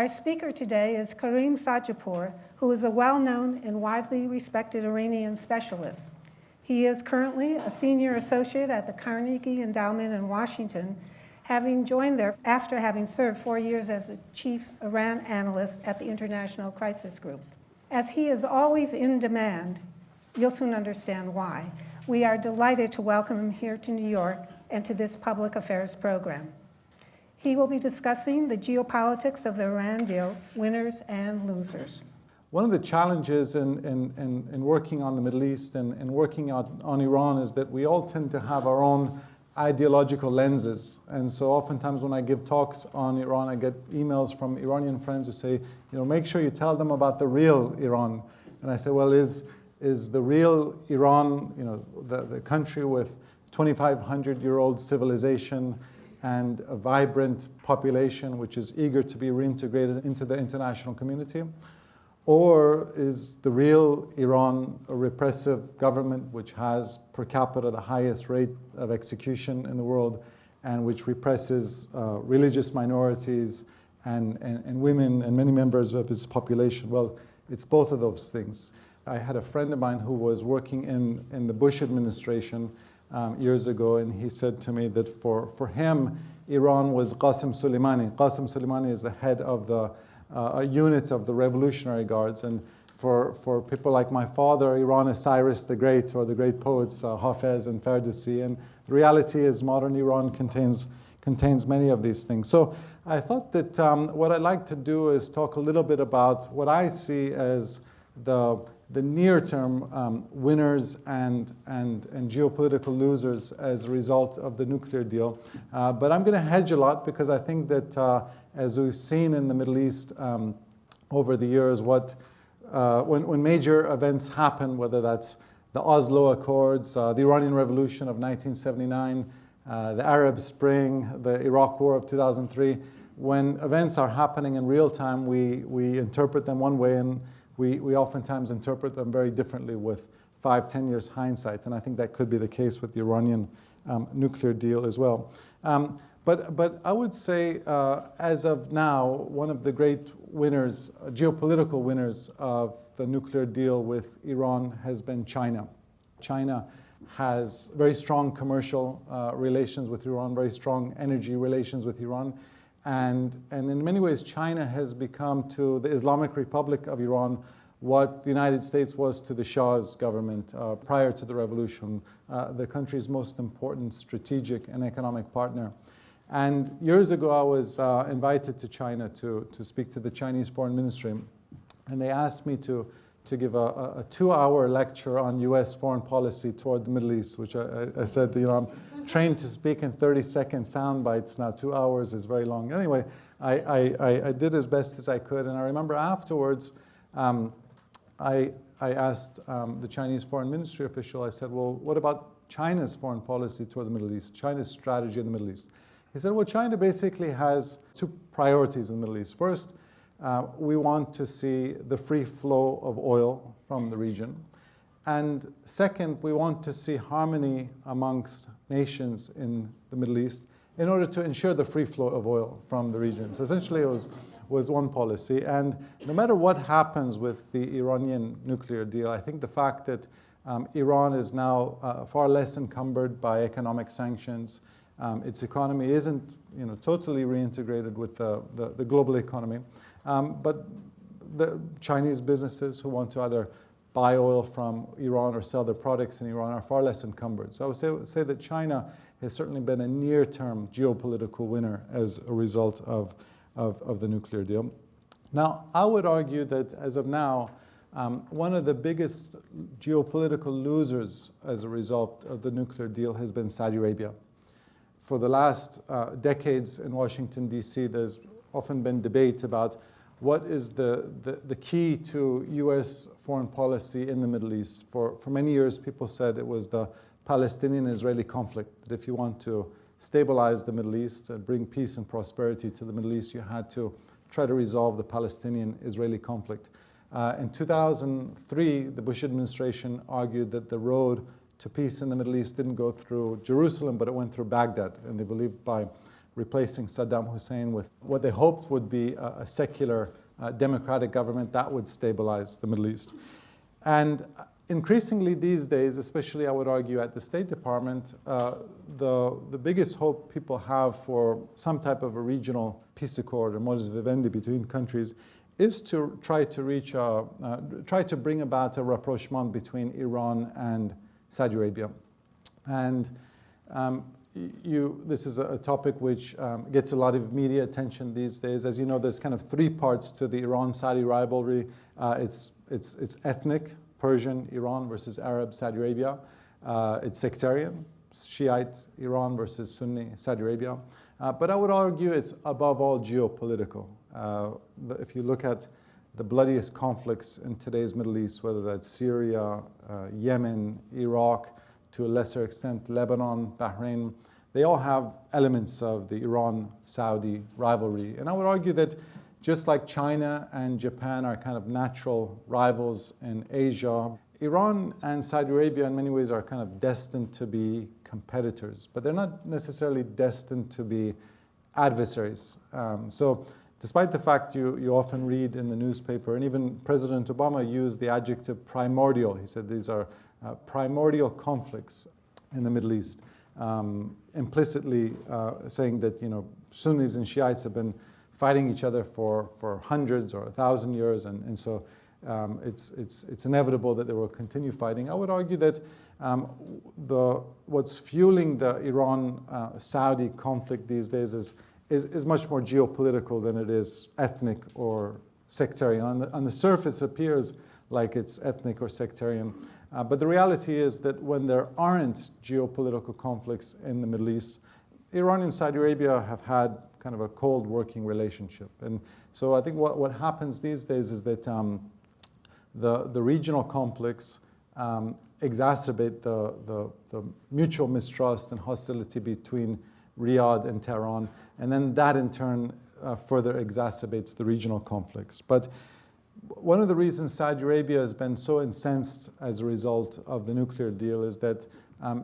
Our speaker today is Karim Sadjadpour, who is a well-known and widely respected Iranian specialist. He is currently a senior associate at the Carnegie Endowment in Washington, having joined there after having served 4 years as the chief Iran analyst at the International Crisis Group. As he is always in demand, you'll soon understand why. We are delighted to welcome him here to New York and to this public affairs program. He will be discussing the geopolitics of the Iran deal, winners and losers. One of the challenges in working on the Middle East and working on Iran is that we all tend to have our own ideological lenses. And so oftentimes when I give talks on Iran, I get emails from Iranian friends who say, make sure you tell them about the real Iran. And I say, well, is the real Iran, the country with 2,500-year-old civilization and a vibrant population which is eager to be reintegrated into the international community? Or is the real Iran a repressive government which has per capita the highest rate of execution in the world and which represses religious minorities and women and many members of its population? Well, it's both of those things. I had a friend of mine who was working in the Bush administration years ago, and he said to me that for him, Iran was Qasem Soleimani. Qasem Soleimani is the head of a unit of the Revolutionary Guards, and for people like my father, Iran is Cyrus the Great, or the great poets Hafez and Ferdowsi, and the reality is modern Iran contains many of these things. So I thought that what I'd like to do is talk a little bit about what I see as the near-term winners and geopolitical losers as a result of the nuclear deal. But I'm going to hedge a lot because I think that as we've seen in the Middle East over the years, when major events happen, whether that's the Oslo Accords, the Iranian Revolution of 1979, the Arab Spring, the Iraq War of 2003, when events are happening in real time, we interpret them one way, and we oftentimes interpret them very differently with 5-10 years hindsight, and I think that could be the case with the Iranian nuclear deal as well. But I would say, as of now, one of the great winners, geopolitical winners of the nuclear deal with Iran has been China. China has very strong commercial relations with Iran, very strong energy relations with Iran. And in many ways, China has become to the Islamic Republic of Iran what the United States was to the Shah's government prior to the revolution, the country's most important strategic and economic partner. And years ago, I was invited to China to speak to the Chinese Foreign Ministry, and they asked me to give a 2-hour lecture on U.S. foreign policy toward the Middle East, which I said, I'm trained to speak in 30-second sound bites. Now 2 hours is very long. Anyway, I did as best as I could, and I remember afterwards, I asked the Chinese Foreign Ministry official, I said, well, what about China's foreign policy toward the Middle East, China's strategy in the Middle East? He said, well, China basically has 2 priorities in the Middle East. First, we want to see the free flow of oil from the region. And second, we want to see harmony amongst nations in the Middle East in order to ensure the free flow of oil from the region. So essentially it was one policy. And no matter what happens with the Iranian nuclear deal, I think the fact that Iran is now far less encumbered by economic sanctions, its economy isn't totally reintegrated with the global economy, but the Chinese businesses who want to either buy oil from Iran or sell their products in Iran are far less encumbered. So I would say that China has certainly been a near-term geopolitical winner as a result of the nuclear deal. Now, I would argue that as of now, one of the biggest geopolitical losers as a result of the nuclear deal has been Saudi Arabia. For the last decades in Washington, D.C., there's often been debate about what is the key to U.S. foreign policy in the Middle East. For many years, people said it was the Palestinian-Israeli conflict, that if you want to stabilize the Middle East and bring peace and prosperity to the Middle East, you had to try to resolve the Palestinian-Israeli conflict. In 2003, the Bush administration argued that the road to peace in the Middle East didn't go through Jerusalem, but it went through Baghdad. And they believed by replacing Saddam Hussein with what they hoped would be a secular democratic government that would stabilize the Middle East. And increasingly these days, especially I would argue at the State Department, the biggest hope people have for some type of a regional peace accord or modus vivendi between countries is to try to bring about a rapprochement between Iran and Saudi Arabia. And this is a topic which gets a lot of media attention these days. As you know, there's kind of three parts to the Iran-Saudi rivalry. It's ethnic, Persian Iran versus Arab Saudi Arabia. It's sectarian, Shiite Iran versus Sunni Saudi Arabia. But I would argue it's above all geopolitical. If you look at the bloodiest conflicts in today's Middle East, whether that's Syria, Yemen, Iraq, to a lesser extent Lebanon, Bahrain, they all have elements of the Iran-Saudi rivalry. And I would argue that just like China and Japan are kind of natural rivals in Asia, Iran and Saudi Arabia in many ways are kind of destined to be competitors, but they're not necessarily destined to be adversaries. So despite the fact you often read in the newspaper, and even President Obama used the adjective primordial. He said these are primordial conflicts in the Middle East, implicitly saying that Sunnis and Shiites have been fighting each other for hundreds or 1,000 years, and so it's inevitable that they will continue fighting. I would argue that what's fueling the Iran-Saudi conflict these days is much more geopolitical than it is ethnic or sectarian. On the surface, it appears like it's ethnic or sectarian, but the reality is that when there aren't geopolitical conflicts in the Middle East, Iran and Saudi Arabia have had kind of a cold working relationship. And so I think what happens these days is that the regional conflicts exacerbate the mutual mistrust and hostility between Riyadh and Tehran, and then that in turn further exacerbates the regional conflicts. But one of the reasons Saudi Arabia has been so incensed as a result of the nuclear deal is that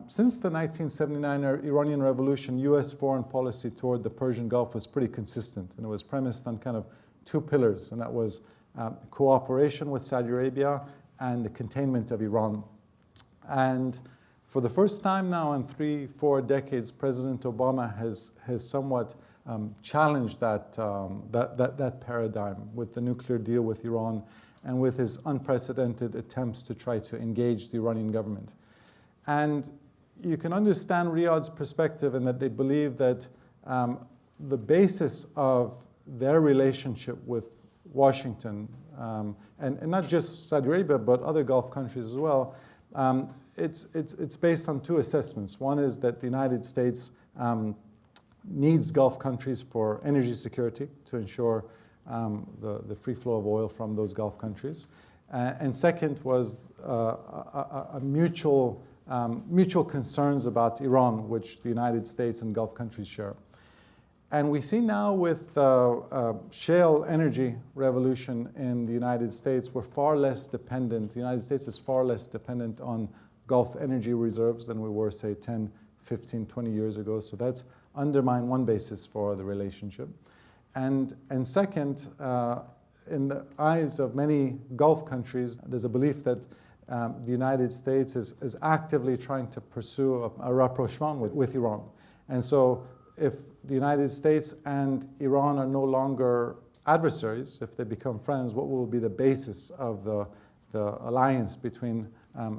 since the 1979 Iranian Revolution, U.S. foreign policy toward the Persian Gulf was pretty consistent, and it was premised on kind of two pillars, and that was cooperation with Saudi Arabia and the containment of Iran. And for the first time now in 3-4 decades, President Obama has somewhat challenged that paradigm with the nuclear deal with Iran and with his unprecedented attempts to try to engage the Iranian government. And you can understand Riyadh's perspective in that they believe that the basis of their relationship with Washington, and not just Saudi Arabia, but other Gulf countries as well, it's based on two assessments. One is that the United States needs Gulf countries for energy security to ensure the free flow of oil from those Gulf countries. And second was a mutual concerns about Iran, which the United States and Gulf countries share. And we see now with shale energy revolution in the United States, we're far less dependent. The United States is far less dependent on Gulf energy reserves than we were, say, 10, 15, 20 years ago. So that's undermined one basis for the relationship. And second, in the eyes of many Gulf countries, there's a belief that the United States is actively trying to pursue a rapprochement with Iran. And so if the United States and Iran are no longer adversaries, if they become friends, what will be the basis of the alliance between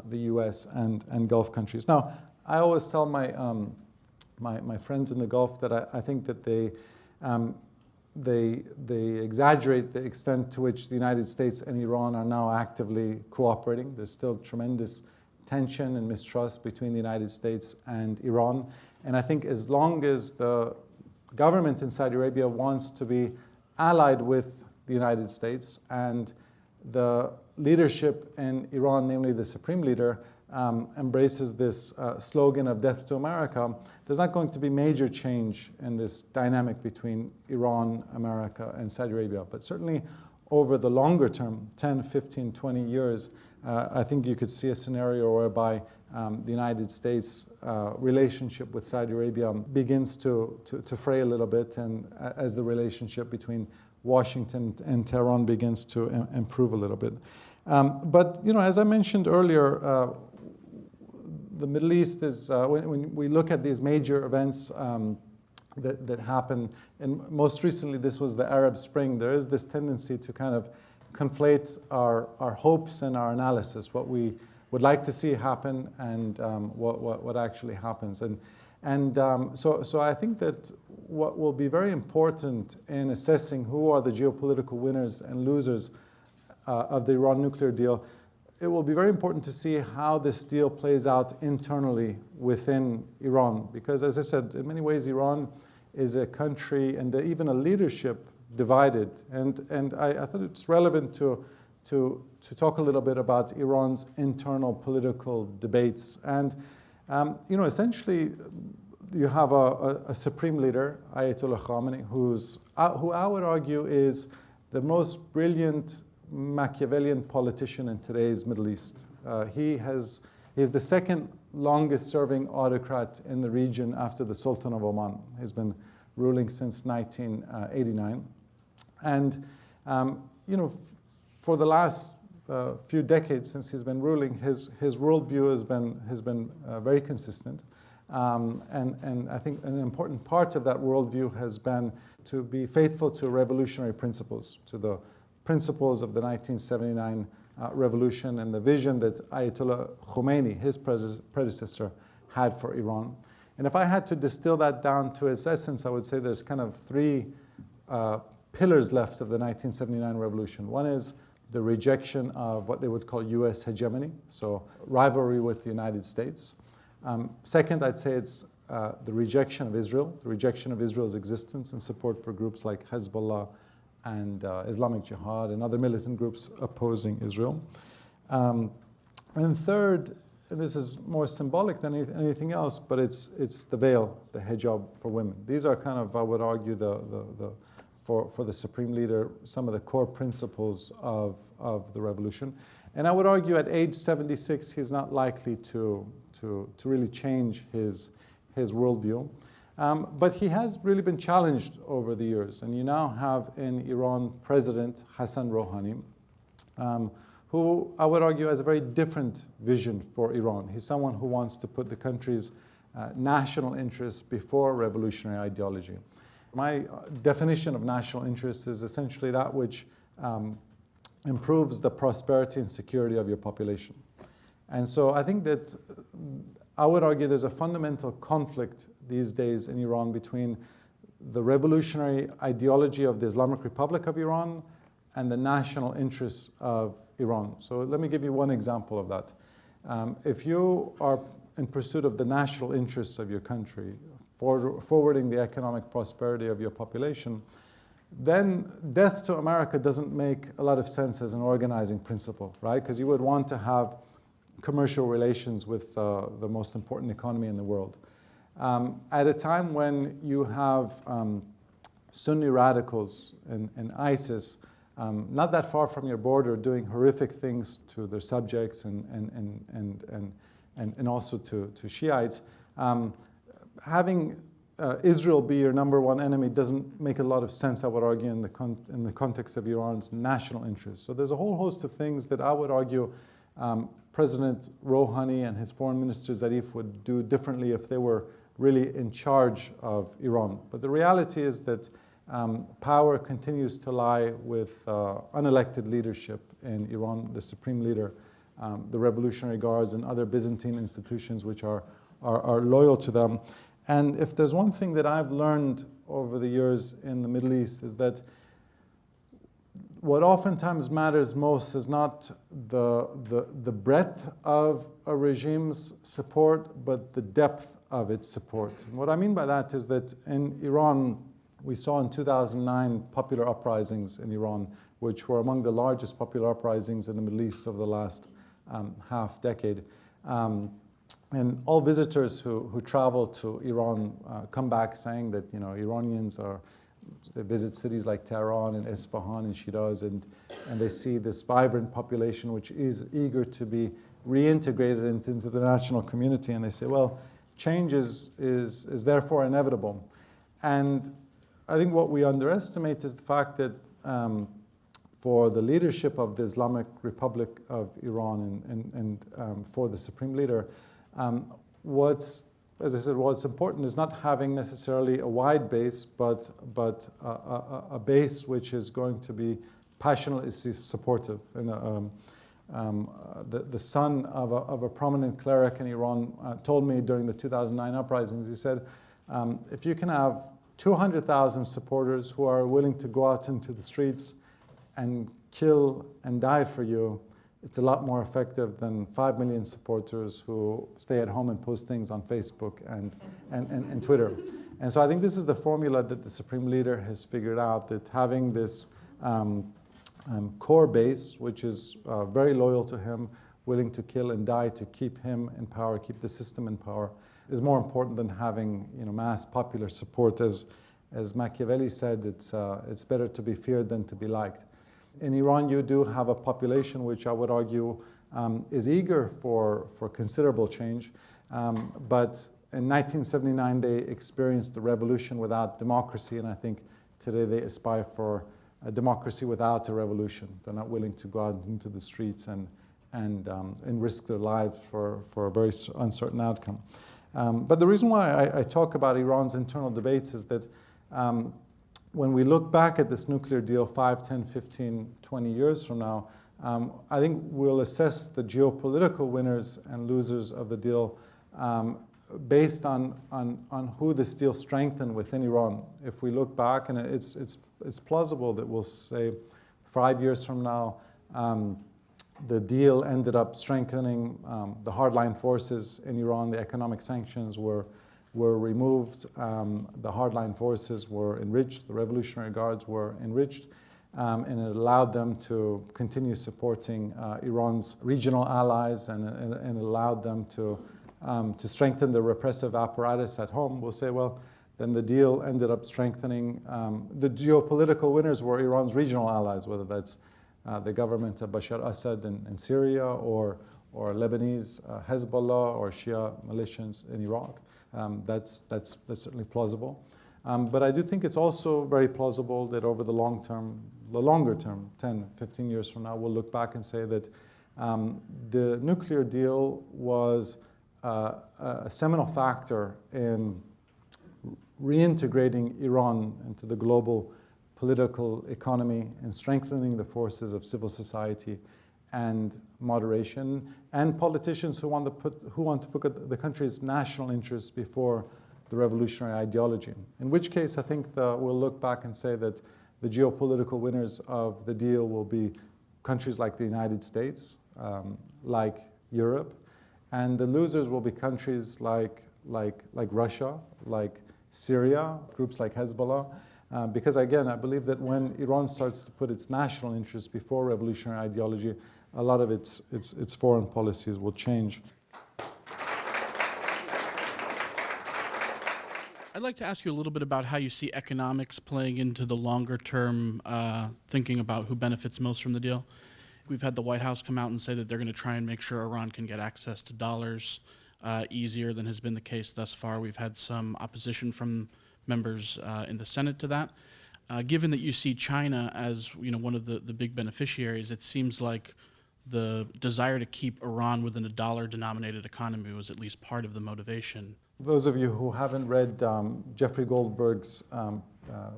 the U.S. and Gulf countries? Now, I always tell my friends in the Gulf that I think that they exaggerate the extent to which the United States and Iran are now actively cooperating. There's still tremendous tension and mistrust between the United States and Iran. And I think as long as the government in Saudi Arabia wants to be allied with the United States and the leadership in Iran, namely the supreme leader, embraces this slogan of death to America, there's not going to be major change in this dynamic between Iran, America, and Saudi Arabia. But certainly over the longer term, 10, 15, 20 years, I think you could see a scenario whereby the United States relationship with Saudi Arabia begins to fray a little bit, and as the relationship between Washington and Tehran begins to improve a little bit. But as I mentioned earlier, the Middle East is, when we look at these major events that happen, and most recently this was the Arab Spring, there is this tendency to kind of conflate our hopes and our analysis, what we would like to see happen and what actually happens. So I think that what will be very important in assessing who are the geopolitical winners and losers of the Iran nuclear deal, it will be very important to see how this deal plays out internally within Iran. Because as I said, in many ways, Iran is a country and even a leadership divided. And I thought it's relevant to talk a little bit about Iran's internal political debates. And, essentially, you have a supreme leader, Ayatollah Khamenei, who I would argue is the most brilliant Machiavellian politician in today's Middle East. He's the second longest serving autocrat in the region after the Sultan of Oman. He's been ruling since 1989. And, for the last few decades since he's been ruling, his worldview has been very consistent. And I think an important part of that worldview has been to be faithful to revolutionary principles, to the principles of the 1979 revolution and the vision that Ayatollah Khomeini, his predecessor, had for Iran. And if I had to distill that down to its essence, I would say there's kind of three pillars left of the 1979 revolution. One is the rejection of what they would call US hegemony, so rivalry with the United States. Second, I'd say it's the rejection of Israel, the rejection of Israel's existence and support for groups like Hezbollah and Islamic Jihad and other militant groups opposing Israel. And third, and this is more symbolic than anything else, but it's the veil, the hijab for women. These are kind of, I would argue, for the supreme leader, some of the core principles of the revolution. And I would argue at age 76, he's not likely to really change his worldview. But he has really been challenged over the years. And you now have in Iran President Hassan Rouhani, who I would argue has a very different vision for Iran. He's someone who wants to put the country's national interests before revolutionary ideology. My definition of national interest is essentially that which improves the prosperity and security of your population. And so I think that I would argue there's a fundamental conflict these days in Iran between the revolutionary ideology of the Islamic Republic of Iran and the national interests of Iran. So let me give you one example of that. If you are in pursuit of the national interests of your country, forwarding the economic prosperity of your population, then death to America doesn't make a lot of sense as an organizing principle, right? Because you would want to have commercial relations with the most important economy in the world. At a time when you have Sunni radicals and ISIS not that far from your border doing horrific things to their subjects and also to Shiites, having Israel be your number one enemy doesn't make a lot of sense, I would argue, in the context of Iran's national interests. So there's a whole host of things that I would argue President Rouhani and his foreign minister Zarif would do differently if they were really in charge of Iran. But the reality is that power continues to lie with unelected leadership in Iran, the supreme leader, the Revolutionary Guards, and other Byzantine institutions which are loyal to them. And if there's one thing that I've learned over the years in the Middle East is that what oftentimes matters most is not the breadth of a regime's support, but the depth of its support. And what I mean by that is that in Iran, we saw in 2009 popular uprisings in Iran, which were among the largest popular uprisings in the Middle East over the last half decade. And all visitors who travel to Iran come back saying that Iranians are they visit cities like Tehran and Isfahan and Shiraz, and they see this vibrant population which is eager to be reintegrated into the national community, and they say, well, change is therefore inevitable. And I think what we underestimate is the fact that for the leadership of the Islamic Republic of Iran and for the supreme leader, what's important is not having necessarily a wide base, but a base which is going to be passionately supportive. And the son of a prominent cleric in Iran told me during the 2009 uprisings, he said, if you can have 200,000 supporters who are willing to go out into the streets and kill and die for you, it's a lot more effective than 5 million supporters who stay at home and post things on Facebook and Twitter. And so I think this is the formula that the supreme leader has figured out, that having this core base, which is very loyal to him, willing to kill and die to keep him in power, keep the system in power, is more important than having mass popular support. As Machiavelli said, it's better to be feared than to be liked. In Iran, you do have a population which I would argue is eager for considerable change, but in 1979 they experienced a revolution without democracy, and I think today they aspire for a democracy without a revolution. They're not willing to go out into the streets and risk their lives for a very uncertain outcome. But the reason why I talk about Iran's internal debates is that when we look back at this nuclear deal 5, 10, 15, 20 years from now, I think we'll assess the geopolitical winners and losers of the deal based on who this deal strengthened within Iran. If we look back, and it's plausible that we'll say 5 years from now, the deal ended up strengthening the hardline forces in Iran. The economic sanctions were removed. The hardline forces were enriched. The Revolutionary Guards were enriched. And it allowed them to continue supporting Iran's regional allies, and it allowed them to strengthen the repressive apparatus at home. We'll say, well, then the deal ended up strengthening. The geopolitical winners were Iran's regional allies, whether that's the government of Bashar Assad in Syria, or Lebanese Hezbollah, or Shia militias in Iraq. That's certainly plausible. But I do think it's also very plausible that over the longer term, 10, 15 years from now, we'll look back and say that the nuclear deal was a seminal factor in reintegrating Iran into the global political economy and strengthening the forces of civil society and moderation, and politicians who want to put the country's national interests before the revolutionary ideology. In which case, I think we'll look back and say that the geopolitical winners of the deal will be countries like the United States, like Europe, and the losers will be countries like Russia, like Syria, groups like Hezbollah. Because again, I believe that when Iran starts to put its national interests before revolutionary ideology, a lot of its foreign policies will change. I'd like to ask you a little bit about how you see economics playing into the longer term thinking about who benefits most from the deal. We've had the White House come out and say that they're going to try and make sure Iran can get access to dollars easier than has been the case thus far. We've had some opposition from members in the Senate to that. Given that you see China as one of the big beneficiaries, it seems like the desire to keep Iran within a dollar-denominated economy was at least part of the motivation. Those of you who haven't read Jeffrey Goldberg's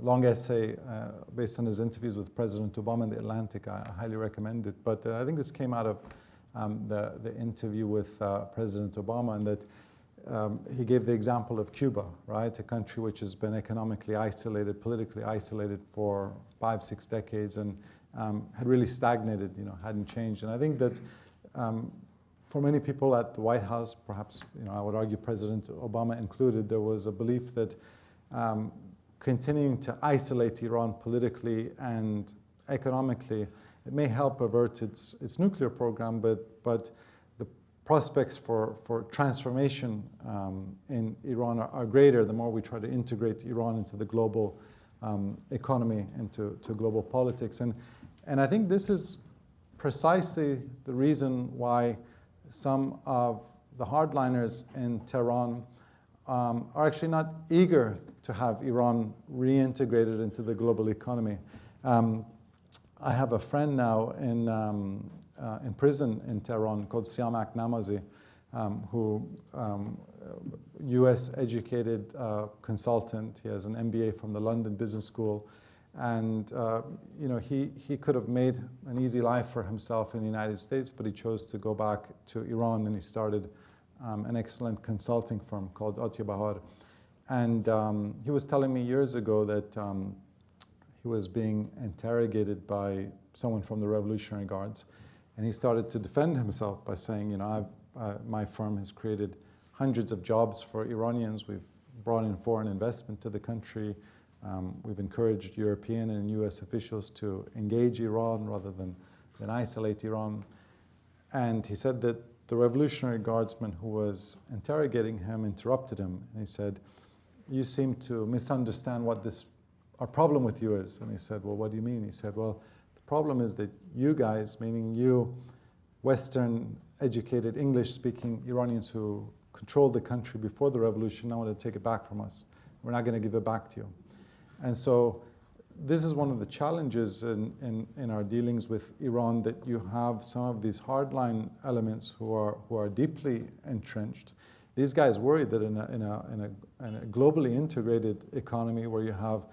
long essay based on his interviews with President Obama in The Atlantic, I highly recommend it. But I think this came out of the interview with President Obama, and that he gave the example of Cuba, right? A country which has been economically isolated, politically isolated for 5, 6 decades, and had really stagnated, hadn't changed. And I think that for many people at the White House, perhaps, I would argue President Obama included, there was a belief that continuing to isolate Iran politically and economically, it may help avert its nuclear program, but the prospects for transformation in Iran are greater the more we try to integrate Iran into the global economy and to global politics. And I think this is precisely the reason why some of the hardliners in Tehran are actually not eager to have Iran reintegrated into the global economy. I have a friend now in prison in Tehran called Siamak Namazi, who U.S. educated consultant. He has an MBA from the London Business School, and he could have made an easy life for himself in the United States, but he chose to go back to Iran, and he started an excellent consulting firm called Atya Bahar. And he was telling me years ago that he was being interrogated by someone from the Revolutionary Guards, and he started to defend himself by saying, my firm has created hundreds of jobs for Iranians. We've brought in foreign investment to the country. We've encouraged European and US officials to engage Iran rather than isolate Iran. And he said that the Revolutionary Guardsman who was interrogating him interrupted him, and he said, "You seem to misunderstand what our problem with you is." And he said, "Well, what do you mean?" He said, "Well, the problem is that you guys, meaning you Western educated English-speaking Iranians who controlled the country before the revolution, now want to take it back from us. We're not going to give it back to you." And so this is one of the challenges in our dealings with Iran, that you have some of these hardline elements who are deeply entrenched. These guys worry that in a globally integrated economy where you have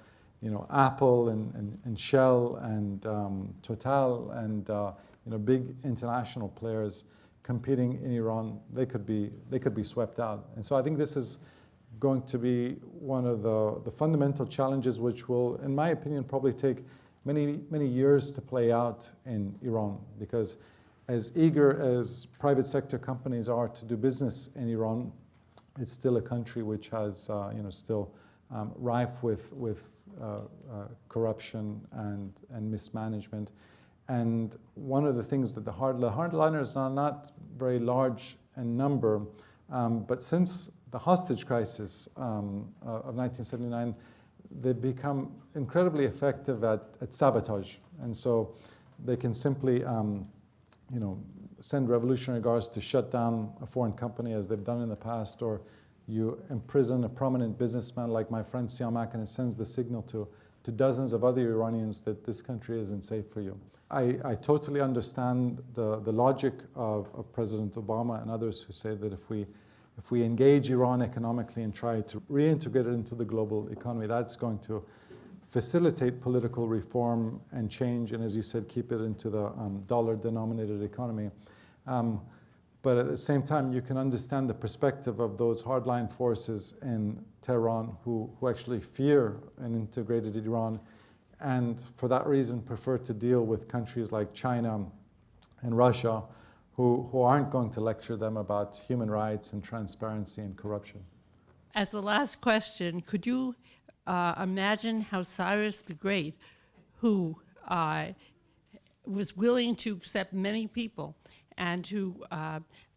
Apple and Shell and Total and big international players competing in Iran, they could be swept out. And so I think this is going to be one of the fundamental challenges, which will, in my opinion, probably take many years to play out in Iran, because as eager as private sector companies are to do business in Iran, it's still a country which has still rife with corruption and mismanagement. And one of the things that the hardliners are not very large in number, but since the hostage crisis of 1979, they've become incredibly effective at sabotage. And so they can simply send Revolutionary Guards to shut down a foreign company, as they've done in the past, or you imprison a prominent businessman like my friend Siamak, and it sends the signal to dozens of other Iranians that this country isn't safe for you. I totally understand the logic of President Obama and others who say that if we engage Iran economically and try to reintegrate it into the global economy, that's going to facilitate political reform and change, and as you said, keep it into the dollar-denominated economy. But at the same time, you can understand the perspective of those hardline forces in Tehran who actually fear an integrated Iran, and for that reason prefer to deal with countries like China and Russia, who aren't going to lecture them about human rights and transparency and corruption. As the last question, could you imagine how Cyrus the Great, who was willing to accept many people and who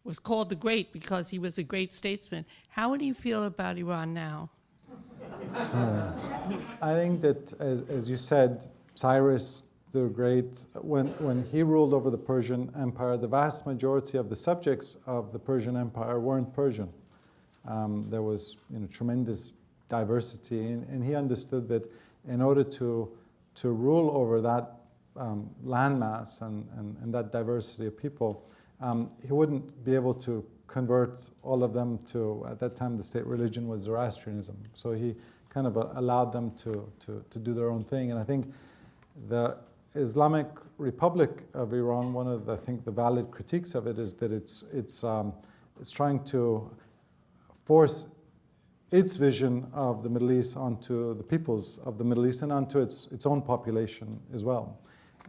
was called the Great because he was a great statesman, how would you feel about Iran now? So, I think that, as you said, Cyrus the Great, when he ruled over the Persian Empire, the vast majority of the subjects of the Persian Empire weren't Persian. There was tremendous diversity, and he understood that in order to rule over that landmass and that diversity of people, he wouldn't be able to convert all of them to, at that time the state religion was Zoroastrianism. So he kind of allowed them to do their own thing. And I think the Islamic Republic of Iran, one of the valid critiques of it is that it's trying to force its vision of the Middle East onto the peoples of the Middle East and onto its own population as well.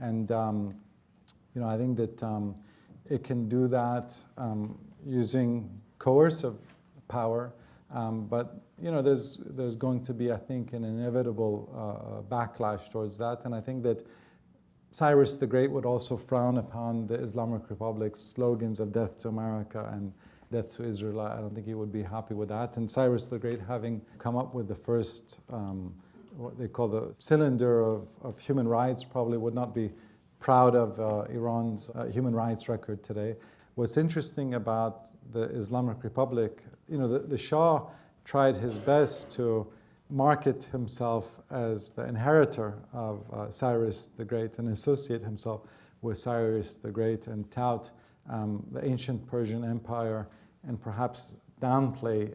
And I think that it can do that using coercive power, but there's going to be, I think, an inevitable backlash towards that. And I think that Cyrus the Great would also frown upon the Islamic Republic's slogans of death to America and death to Israel. I don't think he would be happy with that. And Cyrus the Great, having come up with the first what they call the cylinder of human rights, probably would not be proud of Iran's human rights record today. What's interesting about the Islamic Republic, the Shah tried his best to market himself as the inheritor of Cyrus the Great and associate himself with Cyrus the Great and tout the ancient Persian Empire and perhaps downplay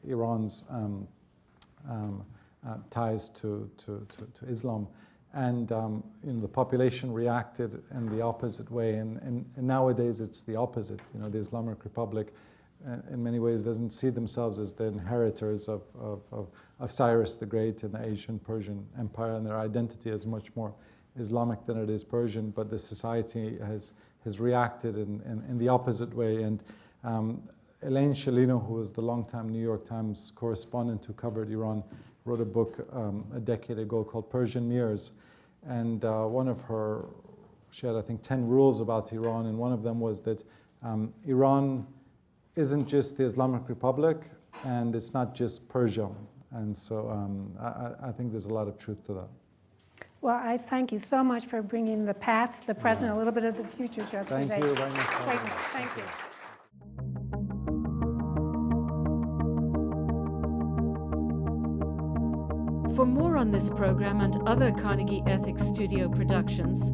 Iran's ties to Islam. And the population reacted in the opposite way. And nowadays it's the opposite. The Islamic Republic in many ways doesn't see themselves as the inheritors of Cyrus the Great and the ancient Persian Empire, and their identity is much more Islamic than it is Persian, but the society has reacted in the opposite way. And Elaine Shalino, who was the longtime New York Times correspondent who covered Iran, wrote a book a decade ago called Persian Mirrors. And she had, I think, 10 rules about Iran, and one of them was that Iran isn't just the Islamic Republic, and it's not just Persia. And so I think there's a lot of truth to that. Well, I thank you so much for bringing the past, the present, a little bit of the future to us today. Thank you very much. Thank you. For more on this program and other Carnegie Ethics Studio productions,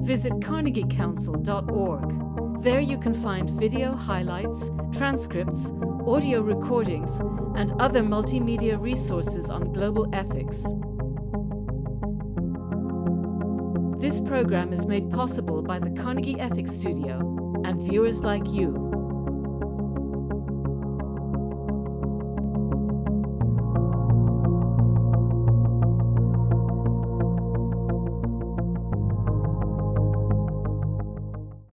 visit carnegiecouncil.org. There you can find video highlights, transcripts, audio recordings, and other multimedia resources on global ethics. This program is made possible by the Carnegie Ethics Studio and viewers like you.